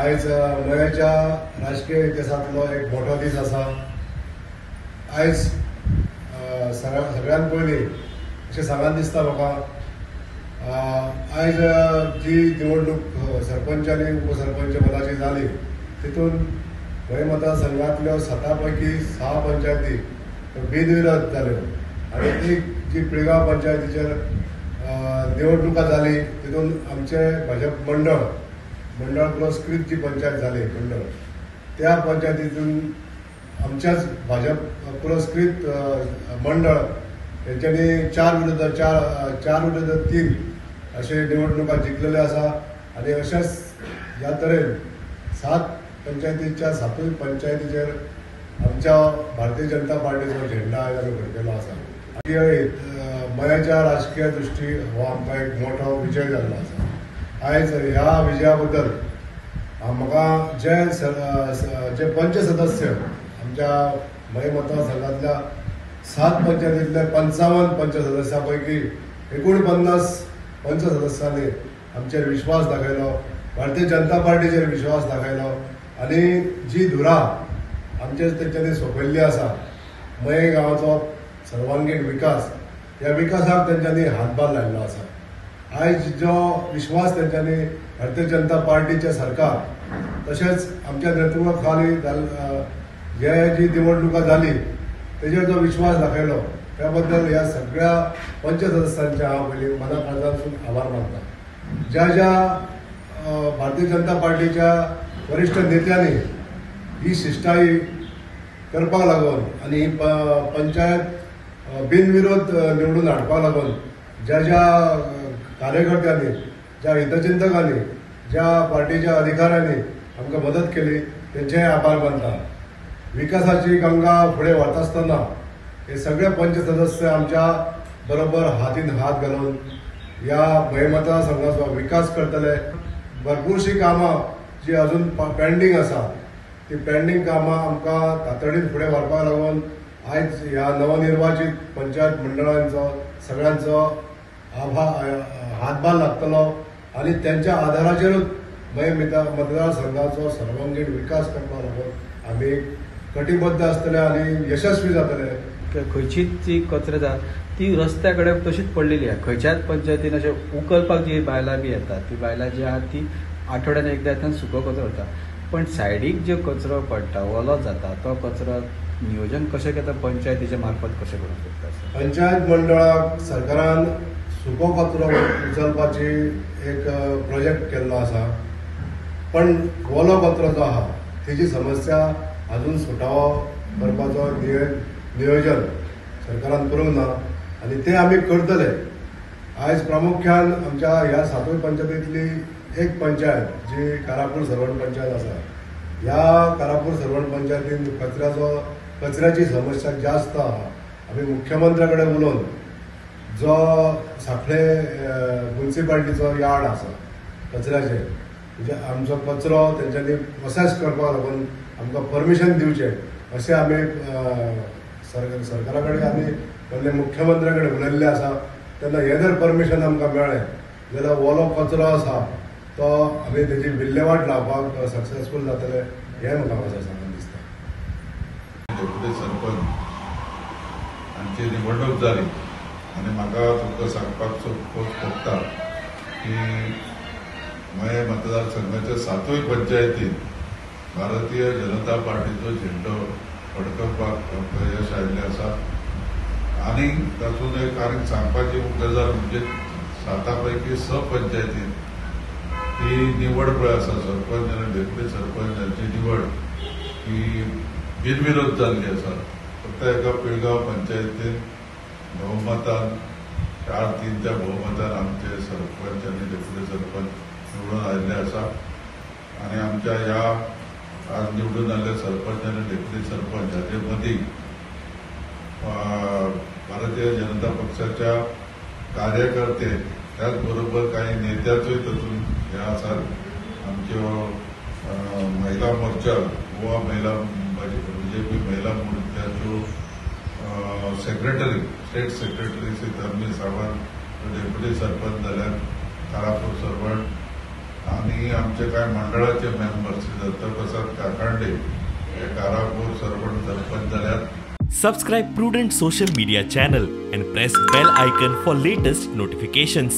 आयज गोंयच्या राजकीय इतिहासांतलो एक मोठो दीस आसा। आयज सगळ्यात पयलीं अशें सांगान दिसता म्हाका, आयज जी निवडणूक सरपंच आनी उपसरपंच पदाची जाली तितून गोंय मतदारसंघांतल्यो 7 पैकी 6 पंचायती बिनविरोध जाल्यो आनी एक जी पिळगांव पंचायतीचेर निवडणुका जाली तितून आमचे भाजप मंडळ पुरस्कृत जी पंचायत जाली मंडळ, त्या पंचायतीतून आमच्याच भाजप पुरस्कृत मंडळ तेंच्यांनी 4 विरुद्ध 3 अशे निवडणुका जिखलेले आसा। आनी अशेंच ह्या तरेन 7 पंचायतीच्या 7 पंचायतीचेर आमच्या भारतीय जनता पार्टीचो झेंडा आयज आमी फडकेलो आसा। गोंयच्या राजकीय दृश्टी हो आमकां एक मोठो विजय जाल्लो आसा। आयज ह्या विजया बद्दल म्हाका जे पंच सदस्य आमच्या गोंय मतदारसंघांतल्या 7 पंचायतींतल्या 55 पंच सदस्यां पैकी 49 पंच सदस्यांनी आमचेर विश्वास दाखयलो, भारतीय जनता पार्टीचेर विश्वास दाखयलो आनी जी धुरा आमचे तेंच्यांनी सोंपयल्ली आसा मये गांवाचो सर्वांगीण विकास, ह्या विकासाक तेंच्यांनी हातभार लायल्लो आसा। आयज जो विश्वास तेंच्यांनी भारतीय जनता पार्टीचे सरकार तशेंच आमच्या नेतृत्वा खाली हे जी निवडणुका जाली तेजेर जो विश्वास दाखयलो त्या बद्दल ह्या सगळ्या पंच सदस्यांचे हांव पयलीं मना काळजांतसून आभार मानता। ज्या भारतीय जनता पार्टीच्या वरिष्ठ नेत्यांनी ही शिष्टाई करपाक लागून आनी ही पंचायत बिनविरोध निवडून हाडपाक लागून ज्या कार्यकर्त्यांनी, ज्या हितचिंतकांनी, ज्या पार्टीच्या अधिकाऱ्यांनी आमकां मदत केली तेंचेय आभार मानता। विकासाची गंगा फुडें वता आसतना हे सगळे पंच सदस्य आमच्या बरोबर हातीन हात घालून ह्या गोंय मतदारसंघाचो विकास करतले। भरपूरशीं कामां जी अजून पेंडींग आसा ती पेंडींग कामां आमकां तातडीन फुडें व्हरपाक लागून आयज ह्या नवनिर्वाचित पंचायत मंडळांचो सगळ्यांचो हातभार लागतलो आनी त्यांच्या आधाराचेरूच गोंय मतदारसंघाचो सर्वांगीण विकास करपाक लागून आमी कटिबद्ध आसतले आनी यशस्वी जातले। खंयचीच जी कचरो आसा ती रस्त्या कडेन तशीच पडलेली आहे। खंयच्याच पंचायतीन अशें उखलपाक जी बायलां बी येतात ती बायलां जी आहात ती आठवड्यान एकदां येतात सुको कचरो उरता, पण सायडीक जो कचरो पडटा ओलो जाता तो कचरो नियोजन कशें करता, पंचायतीच्या मार्फत कशें करूंक शकता? पंचायत मंडळाक सरकारान सुको कचरो उचलपाची एक प्रोजेक्ट केल्लो आसा, पण ओलो कचरो जो आहा तेजी समस्या अजून सुटावो करपाचो नियोजन सरकारान करूंक ना आनी ते आमी करतले। आयज प्रामुख्यान आमच्या ह्या 7 पंचायतींतली एक पंचायत जी कारापूर सरवण पंचायत आसा, ह्या कारापूर सरवण पंचायतीन कचऱ्याची समस्या जास्त आहा। आमी मुख्यमंत्र्या कडेन उलोवन जो सांखळे म्युनिसिपालिटीचो यार्ड आसा कचऱ्याचे, म्हणजे आमचो कचरो तेंच्यांनी प्रोसेस करपाक लागून आमकां परमिशन दिवचें अशें आमी सरकारा कडेन आमी म्हणलें मुख्यमंत्र्या कडेन उलयल्लें आसा। तेन्ना हे जर परमिशन आमकां मेळ्ळें जाल्यार ओलो कचरो आसा तो आमी तेजी विल्हेवाट लावपाक सक्सेसफूल जातले हें म्हाका मातशें सांगून दिसता। डेप्युटी सरपंच हांची निवडणूक जाली आनी म्हाका तुमकां सांगपाक पडटा की गोंय मतदारसंघाच्या 7 पंचायतीन भारतीय जनता पार्टीचो झेंडो फडकवपाक यश आयिल्लें आसा। आनी तातूंत एक आनीक सांगपाची गजाल म्हणजे 7 पैकी 6 पंचायतीन ही निवड पळय आसा सरपंच आनी डेप्युटी सरपंच हांची निवड ही बिनविरोध जाल्ली आसा। फक्त एका पिळगांव पंचायतीन भोवमतान 4-3च्या भोवमतान आमचे सरपंच आनी डेप्युटी सरपंच निवडून आयिल्ले आसा। आनी आमच्या ह्या आज निवडून आयिल्ले सरपंच आनी डेप्युटी सरपंच हाचे मदीं भारतीय जनता पक्षाच्या कार्यकर्ते त्याच बरोबर काही नेत्याचोय तातूंत हे आसात। आमच्यो महिला मोर्चा गोवा महिला बीजेपी महिला मोर्चाच्यो सेक्रेटरी स्टेट सेक्रेटरी श्री धर्मी सावंत, डेप्युटी सरपंच जाल्यार कारापूर सरवण आणि आमचे काय मंडळाचे मेंबर्स दत्तप्रसाद काकांडे हे कारापूर सरपंच झाल्यात. Subscribe Prudent social media channel and press bell icon for latest notifications.